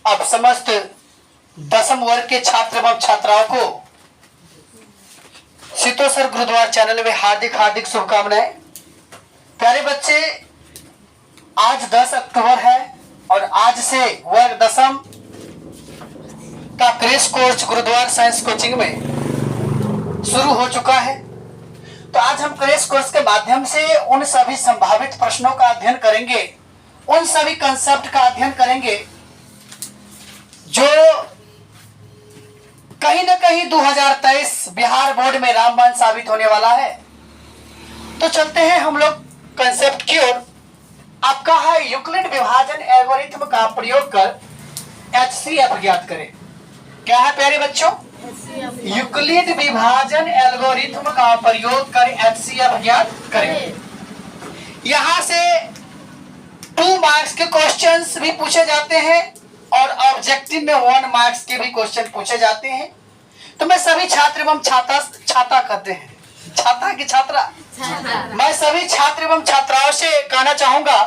अब समस्त 10वीं वर्ग के छात्र एवं छात्राओं को सितोसर गुरुद्वारा चैनल में हार्दिक हार्दिक शुभकामनाएं। प्यारे बच्चे, आज 10 अक्टूबर है और आज से वर्ग 10वीं का crash course gurudwara science coaching में शुरू हो चुका है। तो आज हम क्रैश कोर्स के माध्यम से उन सभी संभावित प्रश्नों का अध्ययन करेंगे, उन सभी कंसेप्ट का अध्ययन करेंगे जो कहीं ना कहीं 2023 बिहार बोर्ड में रामबाण साबित होने वाला है। तो चलते हैं हम लोग कंसेप्ट की ओर। आपका है यूक्लिड विभाजन एल्गोरिथम का प्रयोग कर HCF ज्ञात करें। क्या है प्यारे बच्चों? यूक्लिड विभाजन एल्गोरिथम का प्रयोग कर HCF ज्ञात करें। यहां से 2 मार्क्स के क्वेश्चंस भी पूछे जाते हैं और ऑब्जेक्टिव में 1 मार्क्स के भी क्वेश्चन पूछे जाते हैं। तो मैं सभी छात्र एवं छाता कहते हैं, छाता की छात्रा, मैं सभी छात्र एवं छात्राओं से कहना चाहूंगा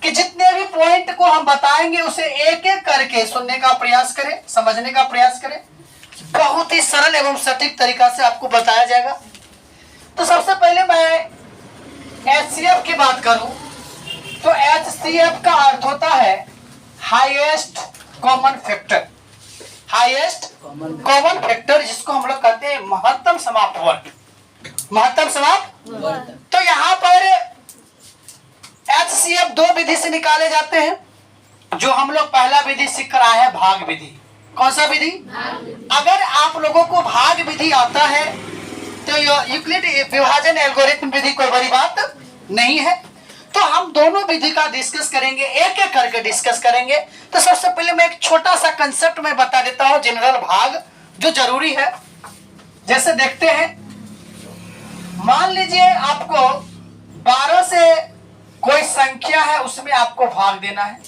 कि जितने भी पॉइंट को हम बताएंगे उसे एक एक करके सुनने का प्रयास करें, समझने का प्रयास करें। बहुत ही सरल एवं सटीक तरीका से आपको बताया जाएगा। तो सबसे पहले मैं HCF की बात करूं तो HCF का अर्थ होता है highest common factor. Highest common factor जिसको हम लोग कहते हैं महत्तम समाप्त वर्ग। महत्तम समाप्त वर्ग। तो यहाँ पर HCF 2 विधि से निकाले जाते हैं। जो हम लोग पहला विधि सीख कर आए हैं, भाग विधि। कौन सा विधि? अगर आप लोगों को भाग विधि आता है तो यूक्लिड विभाजन एल्गोरिथम विधि कोई बड़ी बात नहीं है। तो हम दोनों विधि का डिस्कस करेंगे, एक एक करके डिस्कस करेंगे। तो सबसे पहले मैं एक छोटा सा कंसेप्ट में बता देता हूं, जनरल भाग जो जरूरी है। जैसे देखते हैं, मान लीजिए आपको 12 से कोई संख्या है, उसमें आपको भाग देना है।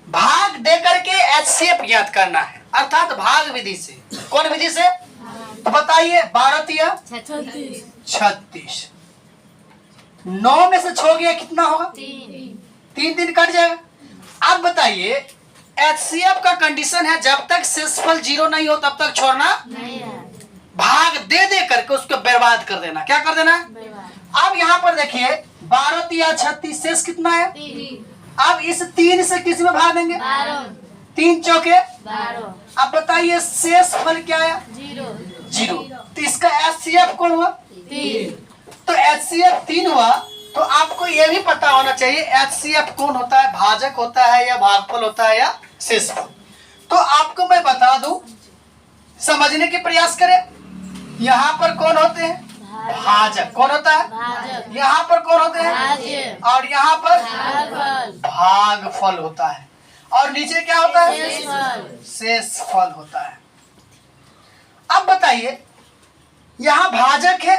भाग दे करके HCF ज्ञात करना है, अर्थात भाग विधि से। कौन विधि से? तो बताइए, 12 तिया 36। 9 में से छो गया कितना होगा? 3 दिन कट जाएगा। अब बताइए, HCF का कंडीशन है जब तक शेषफल 0 नहीं हो तब तक छोड़ना नहीं है। भाग दे दे करके उसको बर्बाद कर देना। क्या कर देना? अब यहाँ पर देखिए, 12 तिया 36, शेष कितना है? 3। अब इस 3 से किस में भाग देंगे? 3 चौके 12। अब बताइए शेष फल क्या है? 0। तो इसका HCF कौन हुआ? 3। तो HCF 3 हुआ। तो आपको यह भी पता होना चाहिए HCF कौन होता है, भाजक होता है या भागफल होता है या शेषफल। तो आपको मैं बता दूं, समझने के प्रयास करें। यहाँ पर कौन होते हैं? भाजक। कौन होता है? यहाँ पर कौन होते हैं? और यहाँ पर भागफल होता है। और नीचे क्या होता है? शेषफल होता है। अब बताइए, यहाँ भाजक है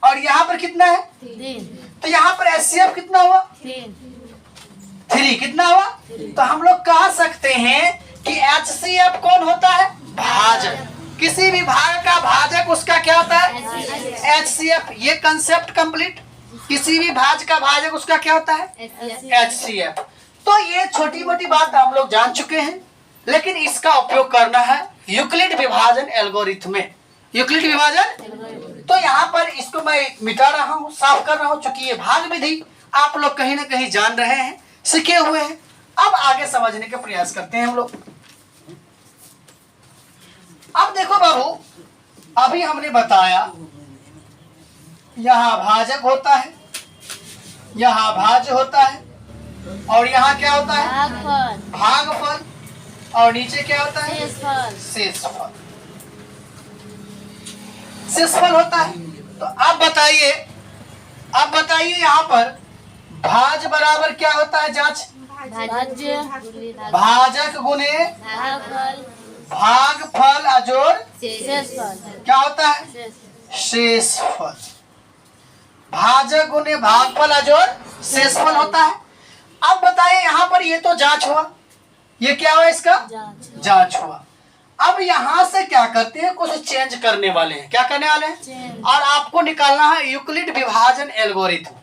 और यहाँ पर कितना है? 3। तो यहाँ पर HCF कितना हुआ? 3। कितना हुआ? तो हम लोग कह सकते हैं कि HCF कौन होता है? भाजक। किसी भी भाग का भाजक उसका क्या होता है? HCF। ये कंसेप्ट कंप्लीट। किसी भी भाज का भाजक उसका क्या होता है? HCF। तो ये छोटी मोटी बात हम लोग जान चुके हैं, लेकिन इसका उपयोग करना है यूक्लिड विभाजन एल्गोरिथम में। यूक्लिड विभाजन, तो यहाँ पर इसको मैं मिटा रहा हूँ, साफ कर रहा हूँ, चूंकि ये भाग विधि आप लोग कहीं ना कहीं जान रहे हैं, सीखे हुए हैं। अब आगे समझने के प्रयास करते हैं हम लोग। अब देखो बाबू, अभी हमने बताया यहाँ भाजक होता है, यहाँ भाज्य होता है, और यहाँ क्या होता है? भागफल। और नीचे क्या होता है? शेषफल। शेषफल होता है। तो अब बताइए यहाँ पर भाज बराबर क्या होता है? जांच। भाजक गुने भागफल अजोड़ क्या होता है? शेषफल। भाजक गुने भागफल अजोड़ शेषफल होता है। अब बताइए, यहाँ पर ये तो जांच हुआ, ये क्या हुआ? इसका जांच हुआ। अब यहाँ से क्या करते हैं? कुछ चेंज करने वाले हैं। क्या करने वाले हैं? और आपको निकालना है यूक्लिड विभाजन एल्गोरिथम।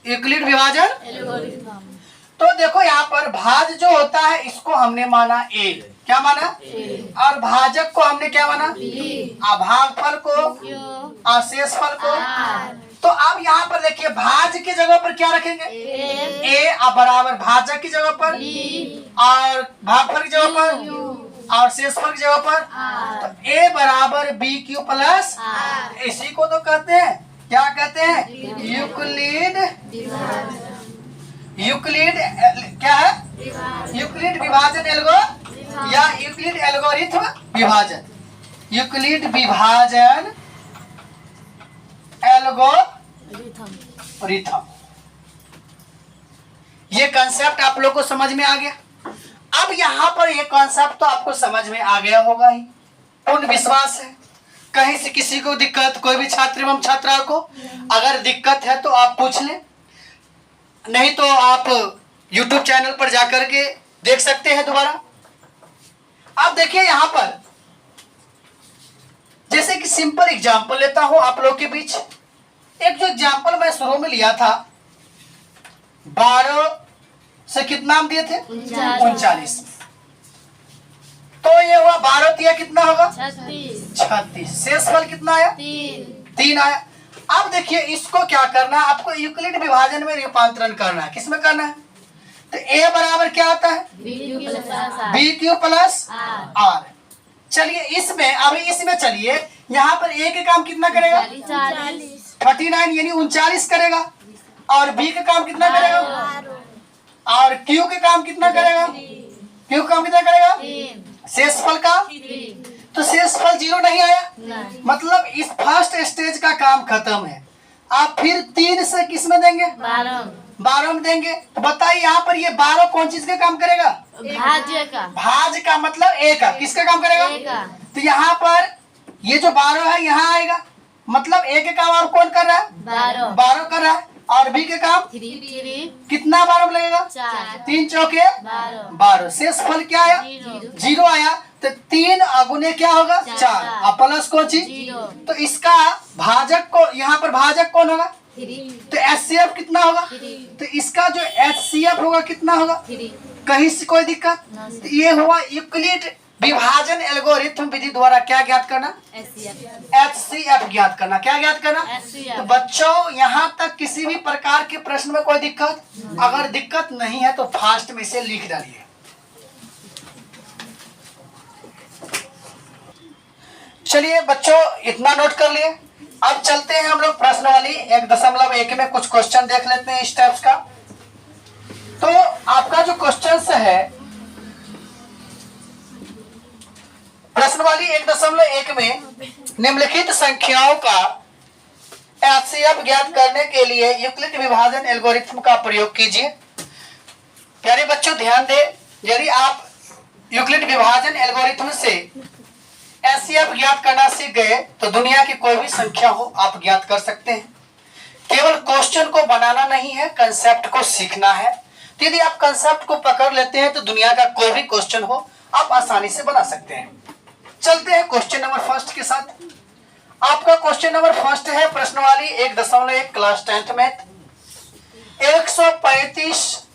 यूक्लिड विभाजन एल्गोरिथम। तो देखो यहाँ पर भाज जो होता है इसको हमने माना ए, क्या माना, और भाजक को हमने क्या माना, भागफल को, और शेषफल को। तो अब यहाँ पर देखिए भाज की जगह पर क्या रखेंगे, ए, और बराबर भाजक की जगह पर, और भागफल की जगह पर, और शेषफल की जगह पर। तो ए बराबर बी क्यू प्लस, इसी को तो कहते हैं, क्या कहते हैं, यूक्लिड क्या है, यूक्लिड विभाजन एल्गो या यूक्लिड एल्गोरिथम विभाजन, यूक्लिड विभाजन एल्गोरिथम। ये कंसेप्ट आप लोग को समझ में आ गया। अब यहाँ पर ये कॉन्सेप्ट तो आपको समझ में आ गया होगा ही, पूर्ण विश्वास है। कहीं से किसी को दिक्कत, कोई भी छात्र एवं छात्रा को अगर दिक्कत है तो आप पूछ लें, नहीं तो आप YouTube चैनल पर जाकर के देख सकते हैं दोबारा। अब देखिए यहाँ पर जैसे कि सिंपल एग्जांपल लेता हूं आप लोग के बीच। एक जो एग्जांपल मैं शुरू में लिया था, 12 से कितना हम दिए थे, 39। तो ये हुआ 12 दिया कितना होगा, 36। शेषफल कितना आया, 3 आया। अब देखिए इसको क्या करना है, आपको यूक्लिड विभाजन में रूपांतरण करना है। किसमें करना है, तो ए बराबर क्या आता है, बी क्यू प्लस आर। चलिए इसमें, अभी इसमें चलिए यहाँ पर ए के काम कितना करेगा, 39 यानी 39 करेगा, और बी का काम कितना करेगा, और क्यू के काम कितना करेगा, क्यू का काम कितना करेगा, शेषफल का। तो शेषफल 0 नहीं आया, मतलब इस फर्स्ट स्टेज का काम खत्म है। आप फिर 3 से किस में देंगे, 12 में देंगे। तो बताइए यहाँ पर ये 12 कौन चीज का काम करेगा, भाज का, मतलब ए का। किसका काम करेगा, तो यहाँ पर ये जो 12 है यहाँ आएगा, मतलब ए के काम और कौन कर रहा है, 12 कर रहा है, और बी के काम कितना 12 में लगेगा, 3 चौके 12। शेषफल क्या आया, 0 आया। तो 3 अगुने क्या होगा, 4, और प्लस कौन चीज, तो इसका भाजक को, यहाँ पर भाजक कौन होगा, तो HCF कितना होगा, तो इसका जो HCF होगा कितना होगा, कहीं से कोई दिक्कत। तो ये हुआ यूक्लिड विभाजन एल्गोरिथम विधि द्वारा क्या ज्ञात करना, HCF ज्ञात करना। क्या ज्ञात करना, तो बच्चों यहाँ तक किसी भी प्रकार के प्रश्न में कोई दिक्कत, अगर दिक्कत नहीं है तो फास्ट में इसे लिख डालिए। चलिए बच्चों इतना नोट कर लिए। अब चलते हैं हम लोग प्रश्नावली 1.1 में कुछ क्वेश्चन देख लेते हैं इस टाइप्स का। तो आपका जो क्वेश्चन है प्रश्नावली 1.1 में, निम्नलिखित संख्याओं का HCF ज्ञात करने के लिए यूक्लिड विभाजन एल्गोरिथम का प्रयोग कीजिए। प्यारे बच्चों ध्यान दें, यदि आप यूक्लिड विभाजन एल्गोरिथम से HCF ज्ञात करना सीख गए तो दुनिया की कोई भी संख्या हो आप ज्ञात कर सकते हैं। केवल क्वेश्चन को बनाना नहीं है, कंसेप्ट को सीखना है। तो यदि आप कंसेप्ट को पकड़ लेते हैं तो दुनिया का कोई भी क्वेश्चन हो आप आसानी से बना सकते हैं। चलते हैं क्वेश्चन नंबर फर्स्ट के साथ। आपका क्वेश्चन नंबर फर्स्ट है प्रश्नवाली 1.1 क्लास 10th में, 135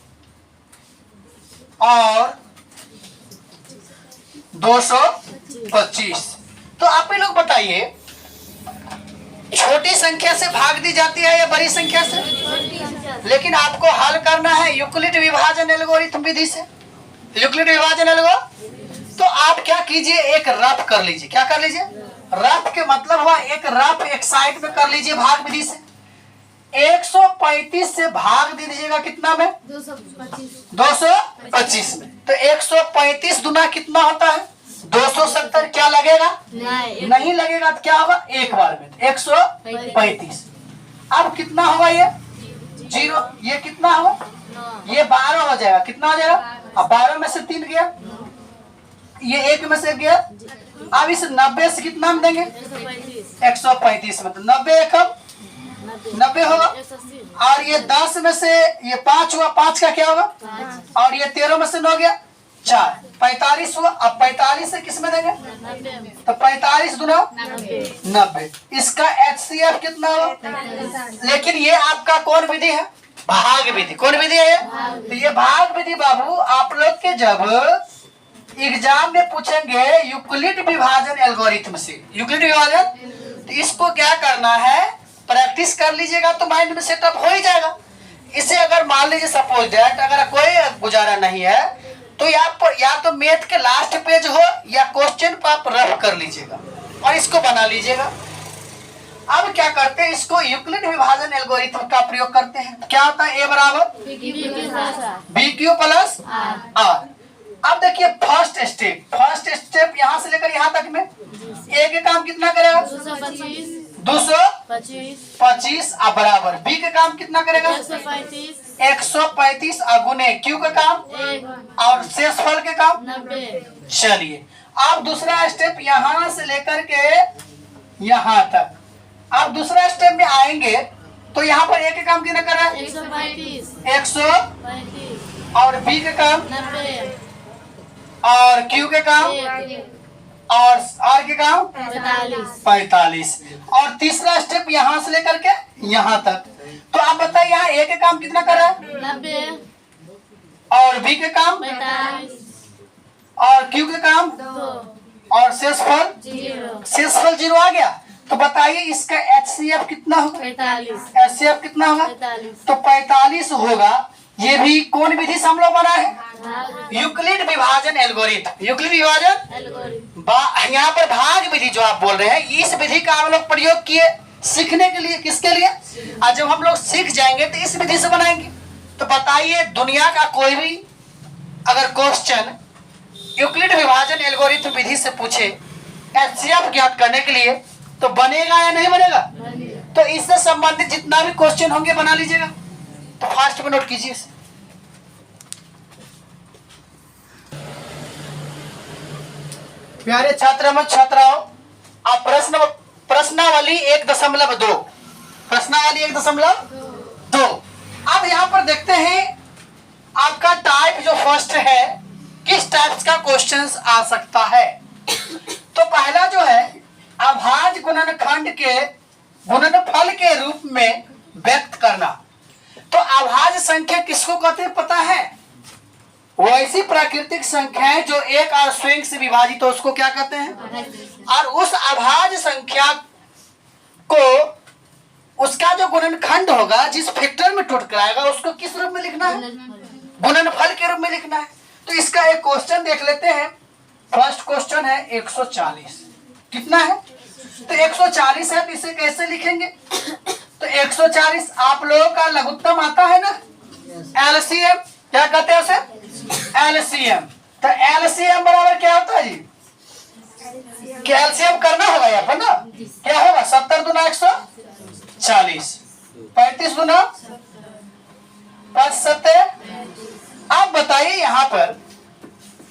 और 225। तो आप ही लोग बताइए, छोटी संख्या से भाग दी जाती है या बड़ी संख्या से, लेकिन आपको हल करना है यूक्लिड विभाजन एल्गोरिथम विधि से। यूक्लिड विभाजन एल्गोरिथम, तो आप क्या कीजिए, एक रफ कर लीजिए। क्या कर लीजिए, रफ के मतलब हुआ एक रफ एक साइड में कर लीजिए भाग विधि से। 135 से भाग दे दीजिएगा कितना में, 225 में। तो 135 दुना कितना होता है, 270। क्या लगेगा, नहीं लगेगा। तो क्या होगा, एक बार में 135। अब कितना होगा, ये 0, ये कितना होगा, ये 12 हो जाएगा। कितना हो जाएगा, अब 12 में से 3 गया, ये 1 में से गया। अब इस 90 से कितना हम देंगे, 135 में। तो 90 एकम 90 होगा, और ये 10 में से ये 5 हुआ, 5 का क्या होगा, और ये 13 में से 9 गया, 4, 45 हुआ। अब 45 से किस में देंगे, तो 45 दुना 90। इसका HCF कितना होगा, लेकिन ये आपका कौन विधि है, भाग विधि। कौन विधि है ये? तो ये भाग विधि बाबू आप लोग के जब एग्जाम में पूछेंगे यूक्लिड विभाजन एल्गोरिथम से, यूक्लिड विभाजन, तो इसको क्या करना है, प्रैक्टिस कर लीजिएगा तो माइंड में सेटअप हो ही जाएगा। इसे अगर मान लीजिए सपोज दैट अगर कोई गुजारा नहीं है तो या तो मैथ के लास्ट पेज हो या क्वेश्चन पर आप रफ कर लीजिएगा और इसको बना लीजिएगा। अब क्या करते हैं, इसको यूक्लिड विभाजन एल्गोरिथम का प्रयोग करते हैं। क्या होता है, ए बराबर बी क्यू प्लस आर। अब देखिए फर्स्ट स्टेप यहाँ से लेकर यहाँ तक में ए के काम कितना करेगा, 225 अब बराबर बी के काम कितना करेगा, 135 गुने क्यू का काम और शेषफल के काम 90। चलिए अब दूसरा स्टेप यहाँ से लेकर के यहाँ तक। अब दूसरा स्टेप में आएंगे तो यहाँ पर ए के काम कितना कर रहा है, 100 और बी के काम 90 और क्यू के काम और आर के काम 45 और तीसरा स्टेप यहाँ से लेकर के यहाँ तक। तो आप बताइए यहाँ ए के काम कितना कर रहा है, 90 और बी के काम 45 और क्यू के काम 2 और शेषफल 0 आ गया। तो बताइए इसका HCF कितना होगा, 45 HCF कितना होगा, 45 तो 45 होगा। ये भी कौन विधि से हम लोग बना है, यूक्लिड विभाजन एल्गोरिथम, यूक्लिड विभाजन एल्गोरिथम। यहाँ पर भाग विधि जो आप बोल रहे हैं इस विधि का हम लोग प्रयोग किए सीखने के लिए, किसके लिए, और जब हम लोग सीख जाएंगे तो इस विधि से बनाएंगे। तो बताइए दुनिया का कोई भी अगर क्वेश्चन यूक्लिड विभाजन एल्गोरिथम विधि से पूछे HCF ज्ञात करने के लिए तो बनेगा या नहीं बनेगा। तो इससे संबंधित जितना भी क्वेश्चन होंगे बना लीजिएगा। तो फास्ट में नोट कीजिए इसे। प्यारे छात्र एवं छात्राओं, आप प्रश्नावली 1.2 प्रश्नावली 1.2। अब यहाँ पर देखते हैं आपका टाइप जो फर्स्ट है किस टाइप्स का क्वेश्चंस आ सकता है। तो पहला जो है अभाज्य गुणनखंड के गुणनफल के रूप में व्यक्त करना। तो अभाज्य संख्या किसको कहते हैं पता है, वो ऐसी प्राकृतिक संख्या है जो एक अर्धस्वयं से विभाजित हो उसको क्या कहते हैं। और उस अभाज्य संख्या को उसका जो गुणनखंड होगा जिस फैक्टर में टूट कराएगा उसको किस रूप में लिखना है, गुणनफल के रूप में लिखना है। तो इसका एक क्वेश्चन देख लेते हैं। फर्स्ट क्वेश्चन है 140 कितना है, तो 140 है तो इसे कैसे लिखेंगे। तो 140 आप लोगों का लघुत्तम आता है ना, LCM क्या कहते हैं उसे, LCM। तो LCM बराबर क्या होता है जी, क्या LCM करना होगा यहाँ पर ना, क्या होगा 70 दूना 140, 35 दूना 5 आप बताइए यहाँ पर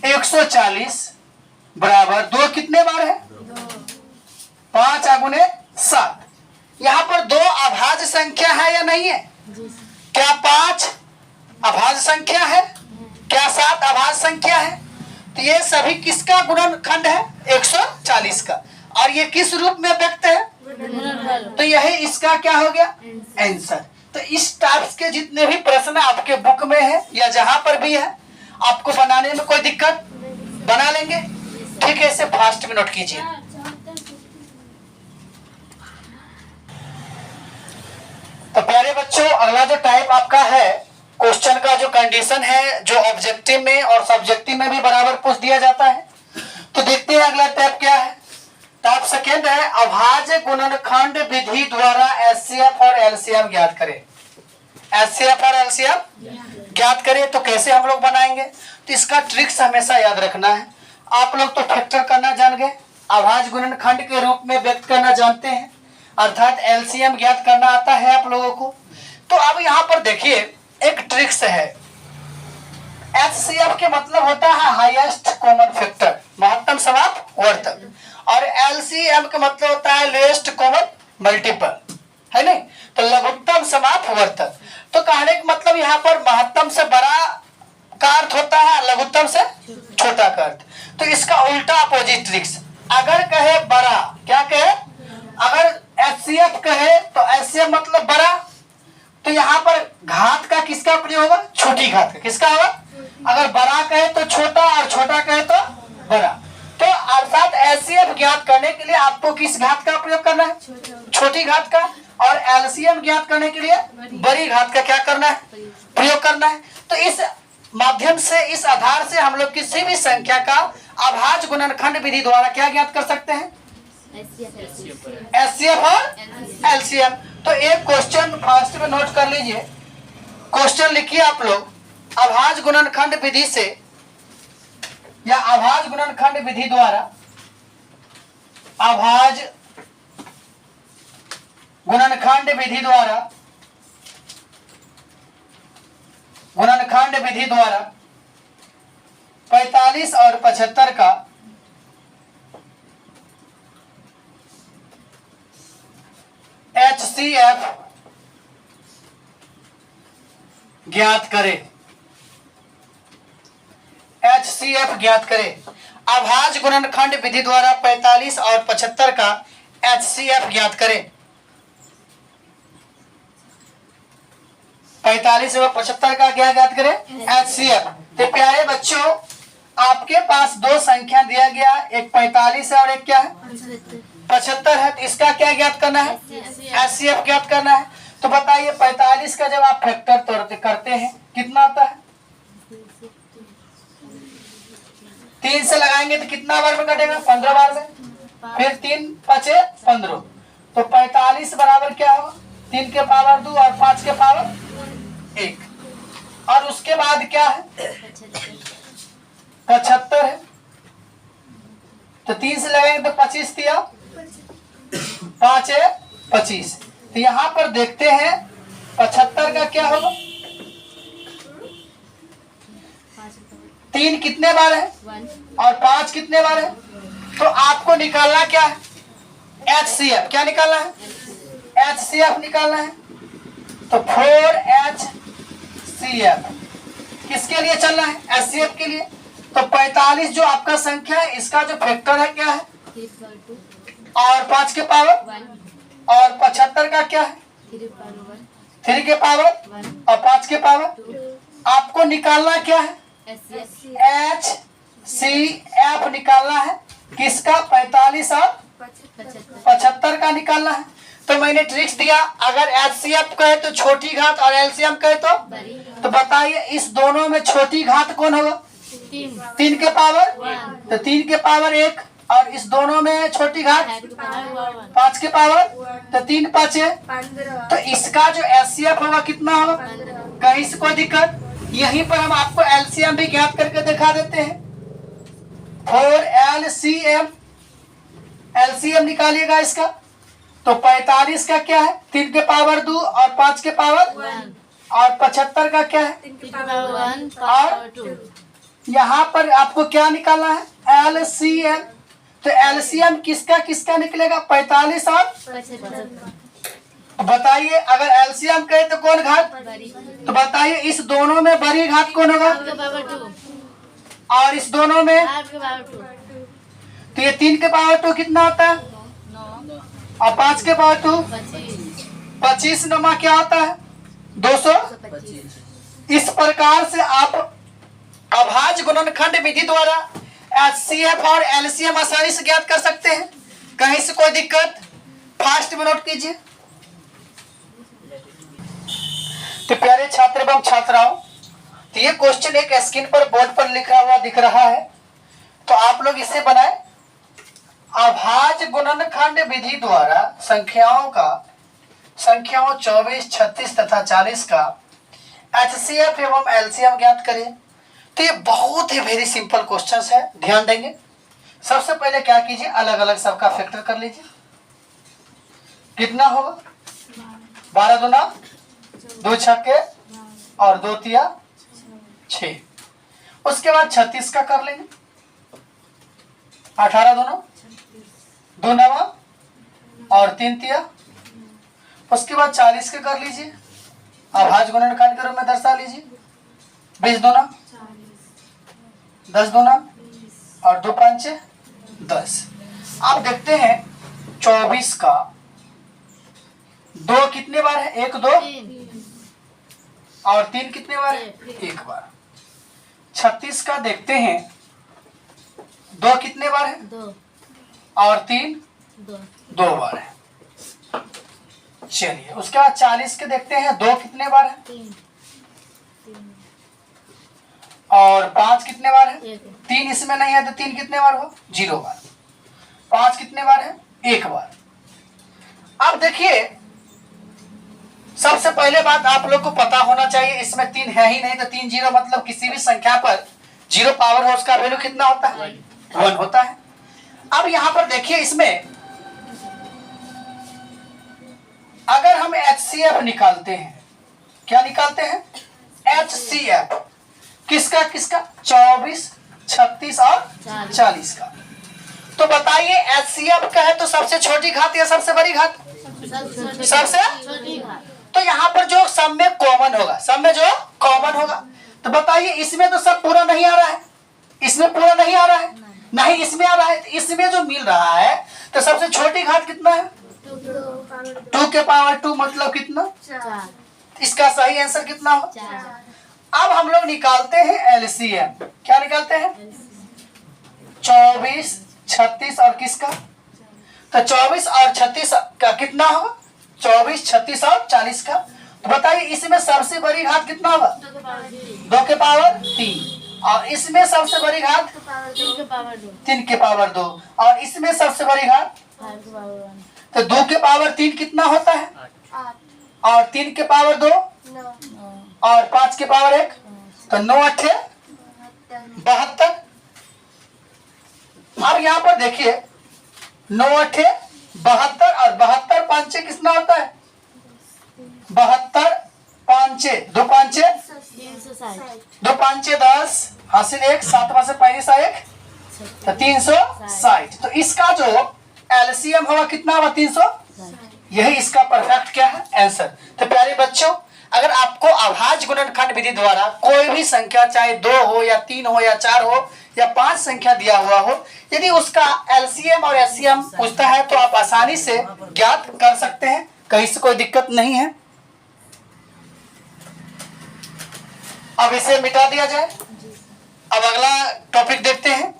140 बराबर 2 कितने बार है, 5 गुने 7। यहाँ पर 2 अभाज्य संख्या है या नहीं है, क्या 5 अभाज्य संख्या है, क्या 7 अभाज्य संख्या है। तो ये सभी किसका गुणनखंड है, 140 का, और ये किस रूप में व्यक्त है, तो यही इसका क्या हो गया आंसर। तो इस टाइप्स के जितने भी प्रश्न आपके बुक में है या जहां पर भी है आपको बनाने में कोई दिक्कत, बना लेंगे। ठीक है, इसे फास्ट में नोट कीजिए। तो प्यारे बच्चों अगला जो टाइप आपका है क्वेश्चन का जो कंडीशन है जो ऑब्जेक्टिव में और सब्जेक्टिव में भी बराबर पूछ दिया जाता है। तो देखते हैं अगला टाइप क्या है। टाइप सेकेंड है अभाज्य गुणनखंड विधि द्वारा HCF और LCM ज्ञात करें। HCF और LCM ज्ञात करें तो कैसे हम लोग बनाएंगे, तो इसका ट्रिक्स हमेशा याद रखना है। आप लोग तो फैक्टर करना जान गए, अभाज्य गुणनखंड के रूप में व्यक्त करना जानते हैं, अर्थात LCM ज्ञात करना आता है आप लोगों को। तो अब यहाँ पर देखिए एक ट्रिक्स है। HCF के मतलब होता है हाईएस्ट कॉमन फैक्टर, महत्तम समापवर्तक, और LCM का मतलब होता है लोएस्ट कॉमन मल्टीपल, है नहीं, तो लघुत्तम समापवर्तक। तो कहने का मतलब यहाँ पर महत्तम से बड़ा का अर्थ होता है, लघुत्तम से छोटा का अर्थ। तो इसका उल्टा अपोजिट ट्रिक्स, अगर कहे बड़ा, क्या कहे, अगर HCF कहे तो HCF मतलब बड़ा, तो यहाँ पर घात का किसका प्रयोग होगा? छोटी घात का। किसका होगा? अगर बड़ा कहे तो छोटा और छोटा कहे तो बड़ा। तो अर्थात एचसीएफ ज्ञात करने के लिए आपको किस घात का प्रयोग करना है? छोटी घात का। और एलसीएम ज्ञात करने के लिए बड़ी घात का क्या करना है? प्रयोग करना है। तो इस माध्यम से, इस आधार से हम लोग किसी भी संख्या का अभाज्य गुणनखंड विधि द्वारा क्या ज्ञात कर सकते हैं? एचसीएफ और एलसीएम। तो एक क्वेश्चन फास्ट में नोट कर लीजिए। क्वेश्चन लिखिए आप लोग, अभाज्य गुणनखंड विधि से या अभाज्य गुणनखंड विधि द्वारा, अभाज्य गुणनखंड विधि द्वारा, गुणनखंड विधि द्वारा 45 और 75 का HCF ज्ञात करें। HCF ज्ञात करें। अभाज्य गुणनखंड विधि द्वारा 45 और 75 का HCF ज्ञात करें। 45 और 75 का क्या ज्ञात करें? HCF। तो प्यारे बच्चों, आपके पास दो संख्या दिया गया, एक 45 है और एक क्या है? 75 है। तो इसका क्या ज्ञात करना है? HCF ज्ञात करना है। तो बताइए 45 का जब आप फैक्टर करते हैं कितना आता है? 3 से लगाएंगे तो कितना बार में कटेगा? 15 बार में। फिर 3 5 15। तो 45 बराबर क्या होगा? 3 के पावर 2 और 5 के पावर 1। और उसके बाद क्या है? 75 है। तो 3 से लगाएंगे तो 25 दिया, 5 है 25। तो यहाँ पर देखते हैं 75 का क्या होगा? 3 कितने बार है और 5 कितने बार है? तो आपको निकालना क्या है? HCF। क्या निकालना है? HCF निकालना है। तो 4HCF किसके लिए चलना है? HCF के लिए। तो 45 जो आपका संख्या है, इसका जो फैक्टर है क्या है? और 5 के पावर, और 75 का क्या है? 3 के पावर और 5 के पावर। आपको निकालना क्या है? HCF निकालना है। किसका? 45 और 75 का निकालना है। तो मैंने ट्रिक्स दिया, अगर HCF कहे तो छोटी घात और LCM कहे तो बताइए इस दोनों में छोटी घात कौन होगा? 3 के पावर। तो 3 के पावर 1, और इस दोनों में छोटी घात 5 के पावर। तो 3 5 है। तो इसका जो HCF होगा कितना होगा? कहीं से कोई दिक्कत? यहीं पर हम आपको LCM भी ज्ञात करके दिखा देते हैं। 4LCM, LCM निकालिएगा इसका। तो 45 का क्या है? 3 के पावर 2 और 5 के पावर, और 75 का क्या है? और यहाँ पर आपको क्या निकालना है? LCM। तो LCM किसका किसका निकलेगा? 45 और बताइए, अगर LCM कहे तो कौन घात? तो बताइए इस दोनों में बड़ी घात कौन होगा? और इस दोनों में? तो ये 3 के पावर 2 कितना होता है? और 5 के पावर 2 25 नमा क्या होता है? 200। इस प्रकार से आप अभाज्य गुणनखंड विधि द्वारा HCF और LCM आसानी से ज्ञात कर सकते हैं। कहीं से कोई दिक्कत? फास्ट में नोट कीजिए। तो प्यारे छात्र एवं छात्राओं, तो ये क्वेश्चन एक स्क्रीन पर बोर्ड पर लिखा हुआ दिख रहा है, तो आप लोग इसे बनाए। अभाज्य गुणनखंड विधि द्वारा संख्याओं 24, 36 तथा 40 का HCF एवं LCM ज्ञात करें। तो ये बहुत ही वेरी सिंपल क्वेश्चन है, ध्यान देंगे। सबसे पहले क्या कीजिए, अलग अलग सबका फैक्टर कर लीजिए। कितना होगा? 12 दूना 2 छक्के और 2 तिया 6। उसके बाद 36 का कर लेंगे। 18 दूना 2 नवा और 3 तिया। उसके बाद 40 के कर लीजिए, अभाज्य गुणनखंड के रूप में दर्शा लीजिए। 20 दूना 10 दूना और 2 5 10। आप देखते हैं 24 का 2 कितने बार है? 1 2 और 3 कितने बार है? एक बार। 36 का देखते हैं, 2 कितने बार है? 2 और 3 2 2 बार है। चलिए उसके बाद 40 के देखते हैं, 2 कितने बार है? 3 और 5 कितने बार है? 1 3 इसमें नहीं है तो 3 कितने बार हो? 0 बार। 5 कितने बार है? 1 बार। अब देखिए, सबसे पहले बात आप लोग को पता होना चाहिए, इसमें 3 है ही नहीं तो 3 0 मतलब किसी भी संख्या पर 0 पावर हो उसका वैल्यू कितना होता है? 1 होता है। अब यहां पर देखिए, इसमें अगर हम HCF निकालते हैं, क्या निकालते हैं? HCF किसका किसका? 24, 36 और 40 का। तो बताइए HCF का है तो सबसे छोटी घात या सबसे बड़ी घात? सबसे छोटी घात। तो यहाँ पर जो सब में कॉमन होगा, सब में जो कॉमन होगा, तो बताइए इसमें तो सब पूरा नहीं आ रहा है, इसमें पूरा नहीं आ रहा है, नहीं इसमें आ रहा है। इसमें जो मिल रहा है तो सबसे छोटी घात कितना है? 2 के पावर 2 मतलब कितना? 4 इसका सही आंसर कितना हो? 4 अब हम लोग निकालते हैं LCM। क्या निकालते हैं? 24, 36 और किसका? तो 24 और 36 का कितना होगा? 24, 36 और 40 का। तो बताइए इसमें सबसे बड़ी घात कितना होगा? 2 के पावर 3। और इसमें सबसे बड़ी घात 3 के पावर 2 3 के पावर 2। और इसमें सबसे बड़ी घात 5 के पावर 1 तो 2 के पावर 3 कितना होता है? 8 और 3 के पावर 2 और 5 के पावर 1 तो 9 8 72। अब यहाँ पर देखिए 9 8 72 और 72 5 कितना होता है? 72 5 2 5 360 2 5 10 हासिल 1 7 से 35 1 तो 360। तो इसका जो LCM होगा कितना होगा? 300। यही इसका परफेक्ट क्या है? आंसर। तो प्यारे बच्चों, अगर आपको अभाज्य गुणनखंड विधि द्वारा कोई भी संख्या चाहे 2 हो या 3 हो या 4 हो या 5 संख्या दिया हुआ हो, यदि उसका LCM और HCM पूछता है तो आप आसानी से ज्ञात कर सकते हैं, कहीं से कोई दिक्कत नहीं है। अब इसे मिटा दिया जाए। अब अगला टॉपिक देखते हैं।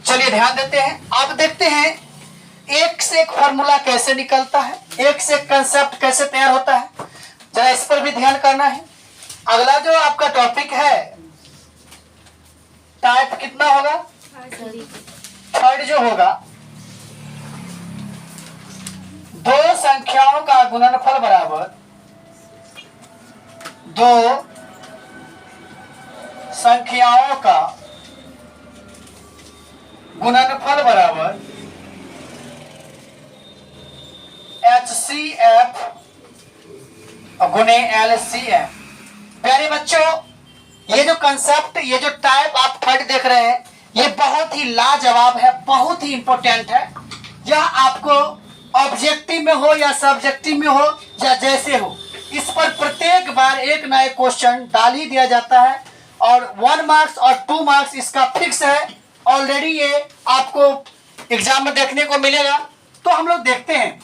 चलिए ध्यान देते हैं। आप देखते हैं एक से एक फॉर्मूला कैसे निकलता है, एक से एक कंसेप्ट कैसे तैयार होता है, जरा इस पर भी ध्यान करना है। अगला जो आपका टॉपिक है, टाइप कितना होगा? थर्ड जो होगा, दो संख्याओं का गुणनफल बराबर दो संख्याओं का गुणनफल बराबर HCF गुणे LCM। प्यारे बच्चों, ये जो कंसेप्ट, ये जो टाइप आप थर्ड देख रहे हैं, ये बहुत ही लाजवाब है, बहुत ही इंपॉर्टेंट है। यह आपको ऑब्जेक्टिव में हो या सब्जेक्टिव में हो या जैसे हो, इस पर प्रत्येक बार एक ना एक क्वेश्चन डाल ही दिया जाता है और 1 मार्क्स और 2 मार्क्स इसका फिक्स है। ऑलरेडी ये आपको एग्जाम में देखने को मिलेगा। तो हम लोग देखते हैं,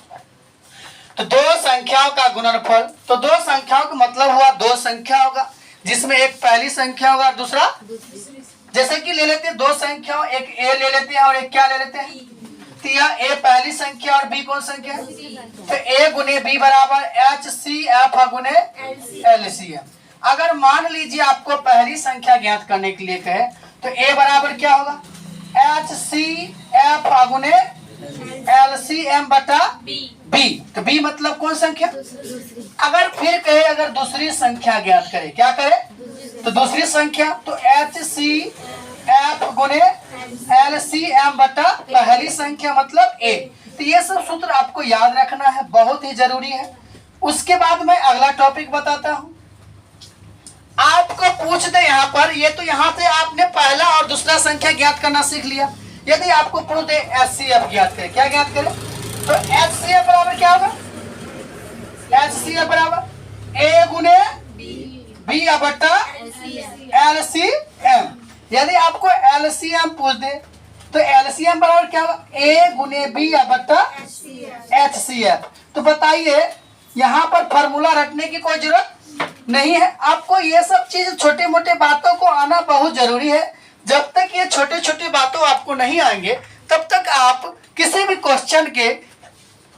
तो दो संख्याओं का गुणनफल, तो दो संख्याओं का मतलब हुआ दो संख्या होगा जिसमें एक पहली संख्या होगा और दूसरा, जैसे कि ले लेते हैं दो संख्याओं, एक ए ले लेते हैं और एक क्या ले लेते हैं? तो यह ए पहली संख्या और बी कौन संख्या है? तो ए गुने बी बराबर HCF गुने LCM। अगर मान लीजिए आपको पहली संख्या ज्ञात करने के लिए कहे तो ए बराबर क्या होगा? HCF गुने LCM बटा बी। तो बी मतलब कौन संख्या? अगर फिर कहे अगर दूसरी संख्या ज्ञात करे, क्या करे? तो दूसरी संख्या, तो HCF गुने LCM बटा पहली संख्या मतलब ए। तो ये सब सूत्र आपको याद रखना है, बहुत ही जरूरी है। उसके बाद मैं अगला टॉपिक बताता हूँ। आपको पूछ दे यहाँ पर, ये तो यहाँ से आपने पहला और दूसरा संख्या ज्ञात करना सीख लिया। यदि आपको पूछ दे HCF ज्ञात करे, क्या ज्ञात करे? तो HCF बराबर क्या होगा? HCF बराबर ए गुने बी बटा LCM। यदि आपको LCM पूछ दे तो एलसीएम बराबर क्या होगा, ए गुने बी या बट्टा HCF। तो बताइए यहाँ पर फॉर्मूला रटने की कोई जरूरत नहीं है। आपको ये सब चीज छोटे मोटे बातों को आना बहुत जरूरी है। जब तक ये छोटे छोटे बातों आपको नहीं आएंगे तब तक आप किसी भी क्वेश्चन के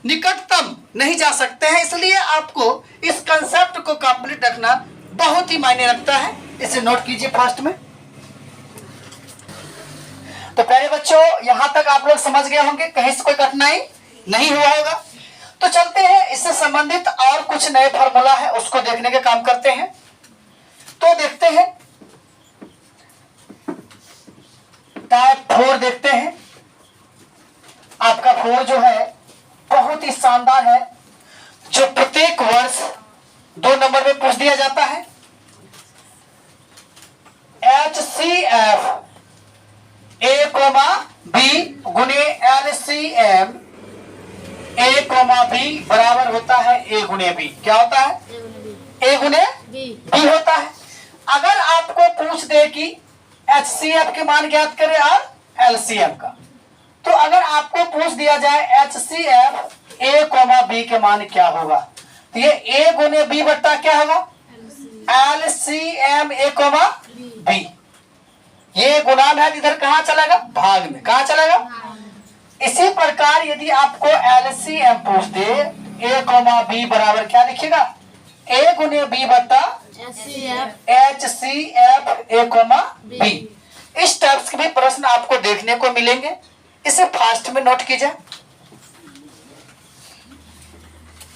निकटतम नहीं जा सकते हैं। इसलिए आपको इस कंसेप्ट को कंप्लीट रखना बहुत ही मायने रखता है। इसे नोट कीजिए फर्स्ट में। तो प्यारे बच्चों यहाँ तक आप लोग समझ गए होंगे, कहीं से कोई कठिनाई नहीं हुआ होगा। तो चलते हैं इससे संबंधित और कुछ नए फार्मूला है उसको देखने के काम करते हैं। तो देखते हैं टाइप 4 देखते हैं। आपका 4 जो है बहुत ही शानदार है, जो प्रत्येक वर्ष 2 नंबर में पूछ दिया जाता है। HCF A, B गुने LCM A, B बराबर होता है A गुने B। क्या होता है, A गुने B होता है। अगर आपको पूछ दे कि HCF के मान ज्ञात करें और LCM का, तो अगर आपको पूछ दिया जाए HCF A, B के मान क्या होगा, तो ये A गुने B बट्टा क्या होगा, LCM A, B। ये गुणान है, इधर कहाँ चलेगा, भाग में। कहाँ चलेगा। इसी प्रकार यदि आपको LCM पूछ दे A, B बराबर क्या लिखिएगा, A गुने B बट्टा HCF A, B। इस टाइप्स के भी प्रश्न आपको देखने को मिलेंगे। इसे फास्ट में नोट कीजिए।